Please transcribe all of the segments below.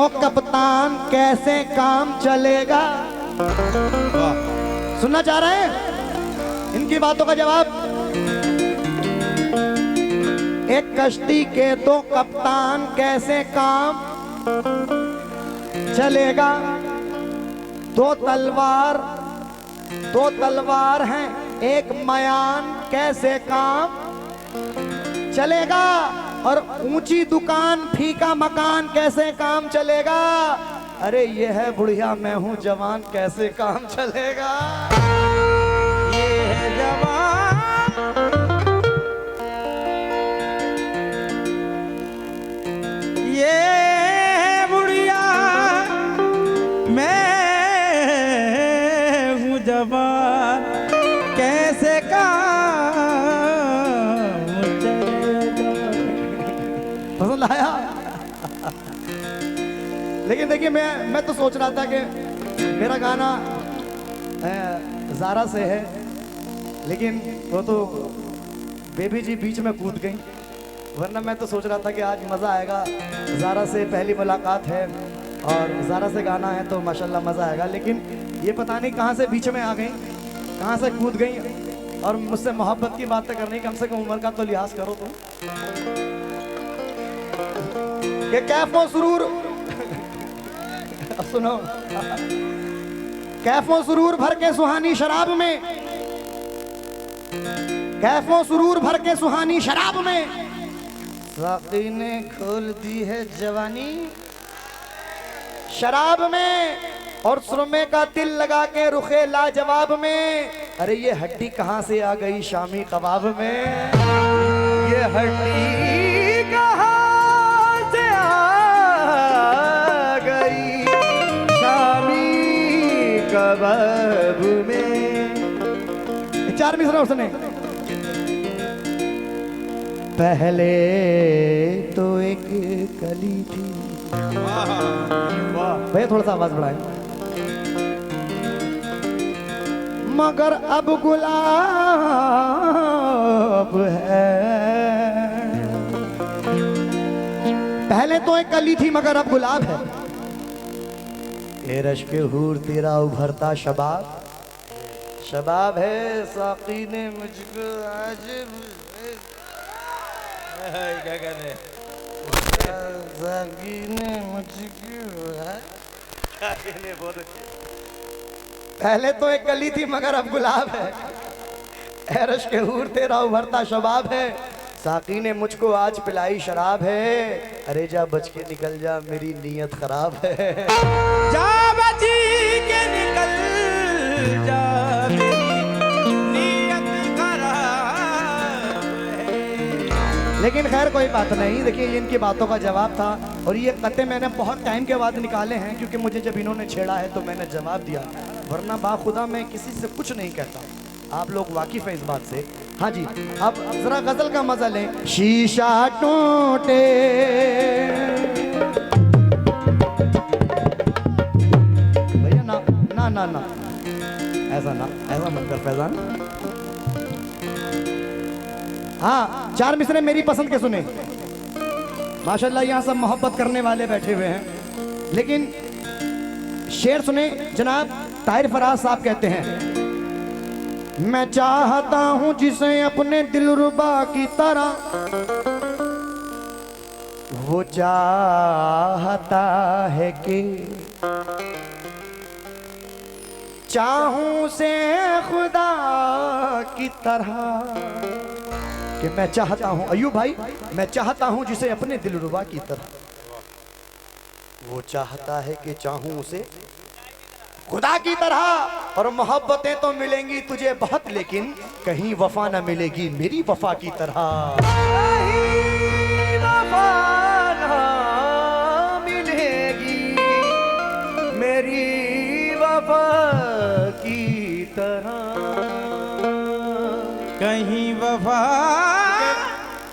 क्यों कप्तान कैसे काम चलेगा। सुनना चाह रहे हैं इनकी बातों का जवाब। एक कश्ती के तो कप्तान कैसे काम चलेगा। दो तलवार हैं एक मयान कैसे काम चलेगा। और ऊंची दुकान फीका मकान कैसे काम चलेगा। अरे ये है बुढ़िया मैं हूं जवान कैसे काम चलेगा। ये है जवान ये बुढ़िया मैं हूँ जवान कैसे काम चलेगा। पसंद आया। लेकिन देखिए मैं तो सोच रहा था कि मेरा गाना ज़ारा से है, लेकिन वो तो बेबी जी बीच में कूद गई। वरना मैं तो सोच रहा था कि आज मज़ा आएगा। ज़ारा से पहली मुलाकात है और ज़ारा से गाना है तो माशाल्लाह मज़ा आएगा। लेकिन ये पता नहीं कहाँ से बीच में आ गई, कहाँ से कूद गई और मुझसे मोहब्बत की बातें करनी। कम से कम उम्र का तो लिहाज करो तुम। ये कैफो सुरूर सुनो, कैफो सुरूर भर के सुहानी शराब में, कैफो सुरूर भर के सुहानी शराब में साकी ने खोल दी है जवानी शराब में। और सुरमे का तिल लगा के रुखे लाजवाब में। अरे ये हड्डी कहाँ से आ गई शामी कबाब में। ये हड्डी कहाँ से आ गई शामी कबाब में। चार मिसरा उसने। पहले तो एक कली थी। भैया थोड़ा सा आवाज बढ़ाए। मगर अब गुलाब है। पहले तो एक कली थी मगर अब गुलाब है। ए रश्क हूर तेरा उभरता शबाब शबाब है। साकी ने मुझको आज क्या कहने साकी ने मुझको क्या कहने बहुत अच्छे। पहले तो एक कली थी मगर अब गुलाब है। ऐरश के हूर तेरा उभरता शबाब है। साकी ने मुझको आज पिलाई शराब है। अरे जा बच के निकल जा मेरी नीयत खराब है। जा बची के निकल जा मेरी नीयत खराब है। लेकिन खैर कोई बात नहीं। देखिए ये इनकी बातों का जवाब था और ये कते मैंने बहुत टाइम के बाद निकाले हैं क्योंकि मुझे जब इन्होंने छेड़ा है तो मैंने जवाब दिया। वरना बाखुदा मैं किसी से कुछ नहीं कहता। आप लोग वाकिफ हैं इस बात से। हाँ जी, अब जरा गजल का मजा लें। शीशा टूटे भैया ना ना ना ना ऐसा मत कर फैजान। हाँ चार मिसरे मेरी पसंद के सुने। माशाल्लाह यहाँ सब मोहब्बत करने वाले बैठे हुए हैं। लेकिन शेर सुने जनाब। ताहिर फराज साहब कहते हैं मैं चाहता हूं जिसे अपने दिलरुबा की तरह, वो चाहता है कि चाहूं से खुदा की तरह। कि मैं चाहता हूं अयूब भाई, मैं चाहता हूं जिसे अपने दिलरुबा की तरह, वो चाहता है कि चाहूं उसे खुदा की तरह। और मोहब्बतें तो मिलेंगी तुझे बहुत लेकिन कहीं वफा न मिलेगी मेरी वफा की तरह। कहीं वफा न मिलेगी मेरी वफा की तरह। कहीं वफा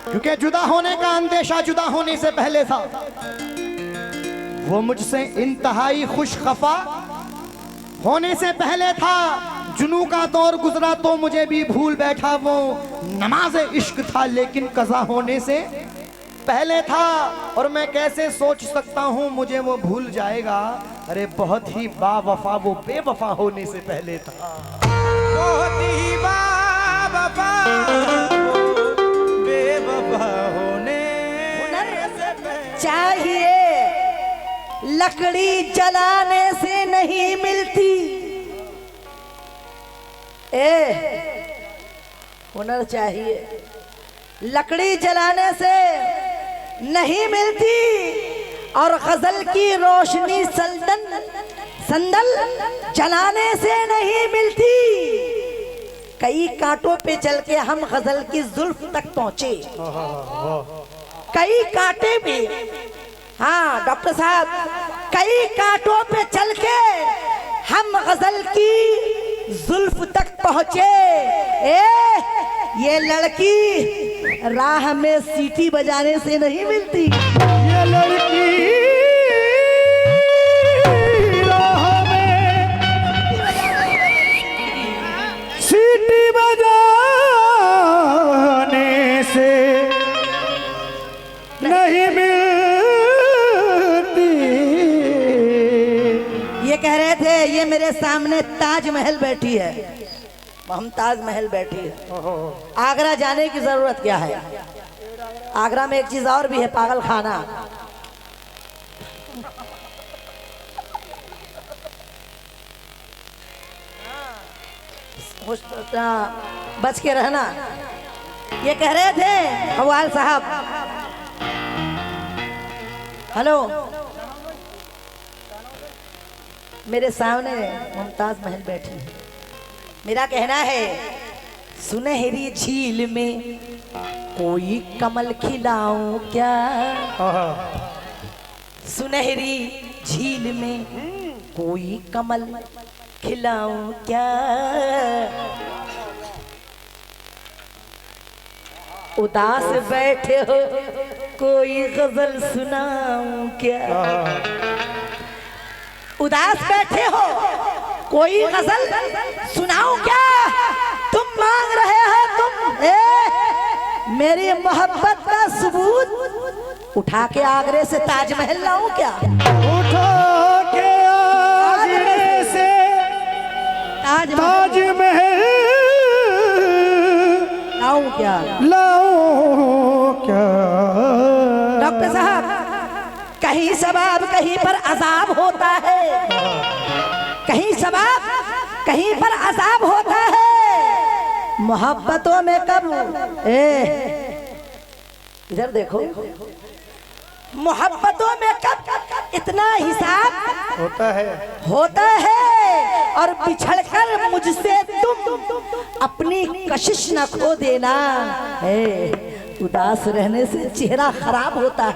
क्योंकि जुदा होने का अंदेशा जुदा होने से पहले था। वो मुझसे इंतहाई खुश खफा होने से पहले था। जुनू का दौर गुजरा तो मुझे भी भूल बैठा। वो नमाज इश्क था लेकिन कज़ा होने से पहले था और मैं कैसे सोच सकता हूँ मुझे वो भूल जाएगा। अरे बहुत ही बावफा वो बेवफा होने से पहले था। बहुत ही बाबा बेवफा होने से पहले। चाहिए लकड़ी जलाने से नहीं मिलती। हुनर चाहिए लकड़ी जलाने से नहीं मिलती और गजल की रोशनी संदल जलाने से नहीं मिलती। कई कांटों पे चल के हम गजल की जुल्फ तक पहुंचे, कई कांटे भी। हाँ डॉक्टर साहब, कई कांटों पे चल के हम गजल की जुल्फ तक पहुंचे। ये लड़की राह में सीटी बजाने से नहीं मिलती। ये लड़की राह में सीटी बजाने से नहीं मिलती। ये कह रहे थे ये मेरे सामने ताजमहल बैठी है, मुमताज महल बैठी है। आगरा जाने की जरूरत क्या है? आगरा में एक चीज और भी है, पागल खाना। बच के रहना। ये कह रहे थे कव्वाल साहब, हेलो, मेरे सामने मुमताज महल बैठी है। मेरा कहना है सुनहरी झील में कोई कमल खिलाऊं क्या? सुनहरी झील में कोई कमल खिलाऊं क्या? उदास बैठे हो कोई गजल सुनाऊं क्या? उदास बैठे हो कोई गजल सुनाऊं क्या? तुम मांग रहे हो मेरी मोहब्बत का सबूत, उठा के आगरे से ताजमहल लाऊं क्या? उठा के आगरे से ताजमहल लाऊं क्या? लाऊं क्या? डॉक्टर साहब, कहीं सवाब कहीं पर अजाब होता है, कहीं सवाब कहीं पर अजाब होता है। मोहब्बतों में कब इधर देखो, मोहब्बतों में कब इतना हिसाब होता है और बिछड़कर मुझसे तुम अपनी कशिश न खो देना। उदास रहने से चेहरा खराब होता है।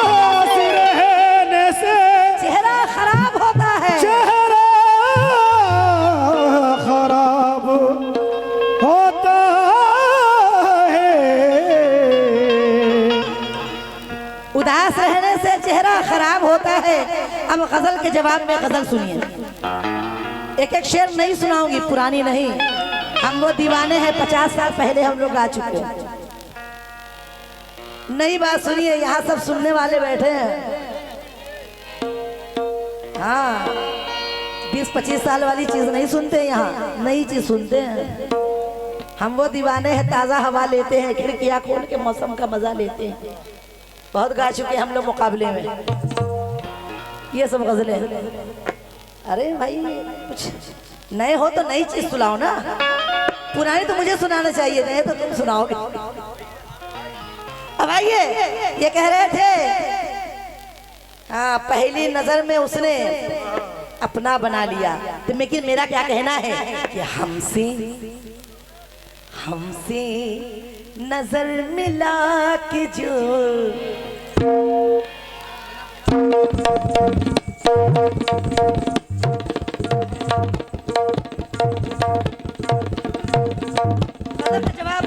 उदास रहने से चेहरा खराब होता है। चेहरा खराब होता है। उदास रहने से चेहरा खराब होता है। अब गजल के जवाब में गजल सुनिए। एक एक शेर नहीं सुनाऊंगी, पुरानी नहीं, हम वो दीवाने हैं, 50 साल पहले हम लोग आ चुके हैं। नई बात सुनिए, यहाँ सब सुनने वाले बैठे हैं। हाँ, 20-25 साल वाली चीज नहीं सुनते, यहाँ नई चीज सुनते हैं। हम वो दीवाने हैं, ताज़ा हवा लेते हैं, खिड़कियाँ खोल के मौसम का मजा लेते हैं। बहुत गा चुके हम लोग मुकाबले में, ये सब गजलें। अरे भाई कुछ नए हो तो नई चीज सुनाओ ना, पुरानी तो मुझे सुनाना चाहिए, नए तो तुम सुनाओगे। अब आइए, ये कह रहे थे हाँ पहली नजर में उसने अपना बना लिया। तो लेकिन मेरा क्या कहना है कि हमसे नजर मिला के जो जवाब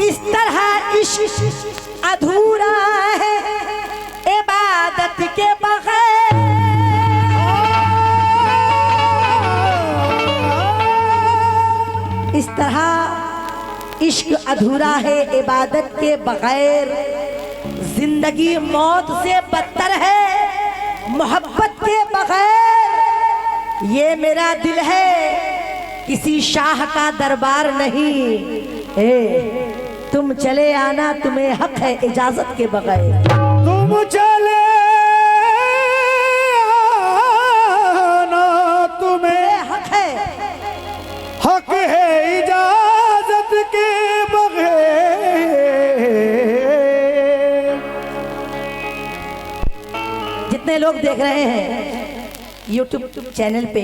इस तरह इश्क अधूरा है इबादत के बगैर। इस तरह इश्क अधूरा है इबादत के बगैर। जिंदगी मौत से बदतर है मोहब्बत के बगैर। ये मेरा दिल है किसी शाह का दरबार नहीं। तुम चले आना तुम्हें हक है इजाजत के बगैर। तुम चले आना तुम्हें हक है इजाजत के बगैर। जितने लोग देख रहे हैं YouTube चैनल पे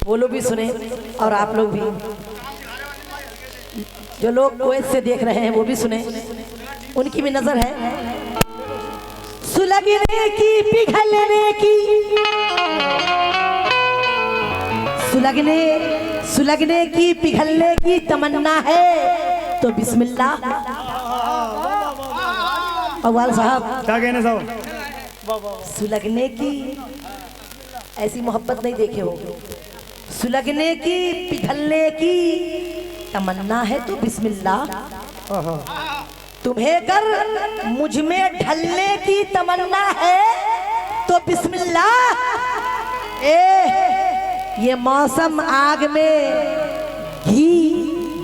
वो लोग भी सुने और आप लोग भी, जो लोग कुवैत से देख रहे हैं वो भी सुने, उनकी भी नजर है। सुलगने की पिघलने की, सुलगने की पिघलने की तमन्ना है तो बिस्मिल्लाह। अव्वल साहब क्या कहने साहब? सुलगने की ऐसी मोहब्बत नहीं देखे होगे। सुलगने की पिघलने की तमन्ना है तो बिस्मिल्लाह। तुम्हें कर मुझ में ढलने की तमन्ना है तो बिस्मिल्लाह। ये मौसम आग में घी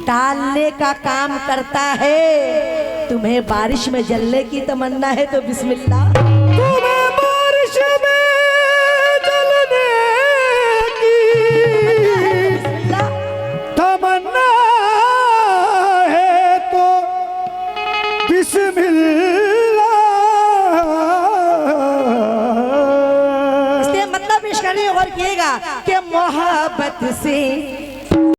डालने का काम करता है। तुम्हें बारिश में जलने की तमन्ना है तो बिस्मिल्लाह। तुम्हें बारिश में जलने की तमन्ना है तो बिस्मिल्लाह। इसलिए मतलब पेश करने और किएगा कि मोहब्बत से